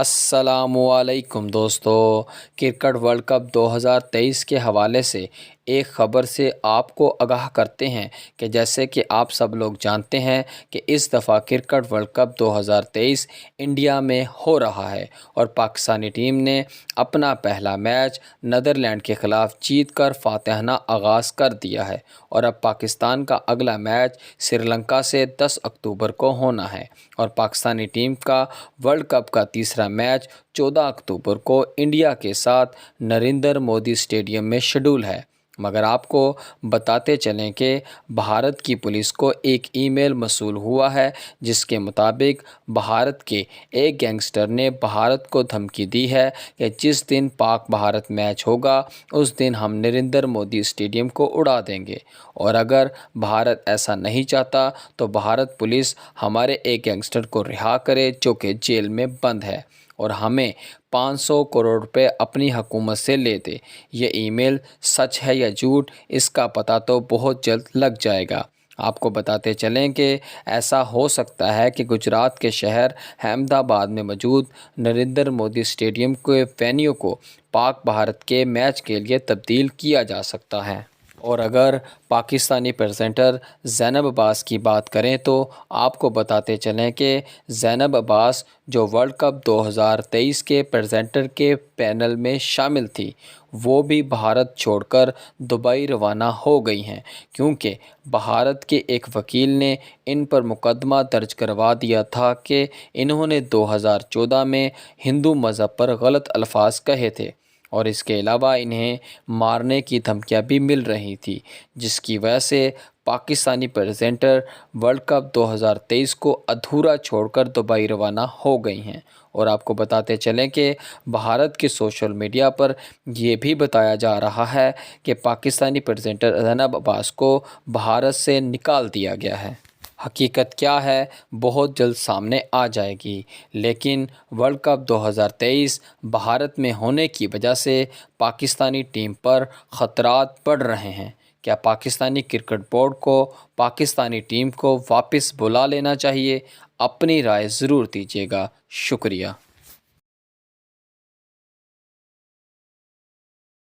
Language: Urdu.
السلام علیکم دوستو، کرکٹ ورلڈ کپ 2023 کے حوالے سے ایک خبر سے آپ کو آگاہ کرتے ہیں کہ جیسے کہ آپ سب لوگ جانتے ہیں کہ اس دفعہ کرکٹ ورلڈ کپ 2023 انڈیا میں ہو رہا ہے اور پاکستانی ٹیم نے اپنا پہلا میچ نیدرلینڈ کے خلاف جیت کر فاتحانہ آغاز کر دیا ہے اور اب پاکستان کا اگلا میچ سری لنکا سے 10 اکتوبر کو ہونا ہے اور پاکستانی ٹیم کا ورلڈ کپ کا تیسرا میچ 14 اکتوبر کو انڈیا کے ساتھ نریندر مودی اسٹیڈیم میں شیڈول ہے۔ مگر آپ کو بتاتے چلیں کہ بھارت کی پولیس کو ایک ای میل موصول ہوا ہے جس کے مطابق بھارت کے ایک گینگسٹر نے بھارت کو دھمکی دی ہے کہ جس دن پاک بھارت میچ ہوگا اس دن ہم نریندر مودی اسٹیڈیم کو اڑا دیں گے، اور اگر بھارت ایسا نہیں چاہتا تو بھارت پولیس ہمارے ایک گینگسٹر کو رہا کرے جو کہ جیل میں بند ہے اور ہمیں 500 کروڑ روپے اپنی حکومت سے لے دے۔ یہ ای میل سچ ہے یا جھوٹ، اس کا پتہ تو بہت جلد لگ جائے گا۔ آپ کو بتاتے چلیں کہ ایسا ہو سکتا ہے کہ گجرات کے شہر احمد آباد میں موجود نریندر مودی اسٹیڈیم کے وینیو کو پاک بھارت کے میچ کے لیے تبدیل کیا جا سکتا ہے۔ اور اگر پاکستانی پریزنٹر زینب عباس کی بات کریں تو آپ کو بتاتے چلیں کہ زینب عباس جو ورلڈ کپ 2023 کے پریزنٹر کے پینل میں شامل تھی، وہ بھی بھارت چھوڑ کر دبئی روانہ ہو گئی ہیں، کیونکہ بھارت کے ایک وکیل نے ان پر مقدمہ درج کروا دیا تھا کہ انہوں نے 2014 میں ہندو مذہب پر غلط الفاظ کہے تھے اور اس کے علاوہ انہیں مارنے کی دھمکیاں بھی مل رہی تھی، جس کی وجہ سے پاکستانی پریزنٹر ورلڈ کپ 2023 کو ادھورا چھوڑ کر دبئی روانہ ہو گئی ہیں۔ اور آپ کو بتاتے چلیں کہ بھارت کے سوشل میڈیا پر یہ بھی بتایا جا رہا ہے کہ پاکستانی پریزنٹر زینب عباس کو بھارت سے نکال دیا گیا ہے۔ حقیقت کیا ہے بہت جلد سامنے آ جائے گی، لیکن ورلڈ کپ 2023 بھارت میں ہونے کی وجہ سے پاکستانی ٹیم پر خطرات بڑھ رہے ہیں۔ کیا پاکستانی کرکٹ بورڈ کو پاکستانی ٹیم کو واپس بلا لینا چاہیے؟ اپنی رائے ضرور دیجیے گا۔ شکریہ۔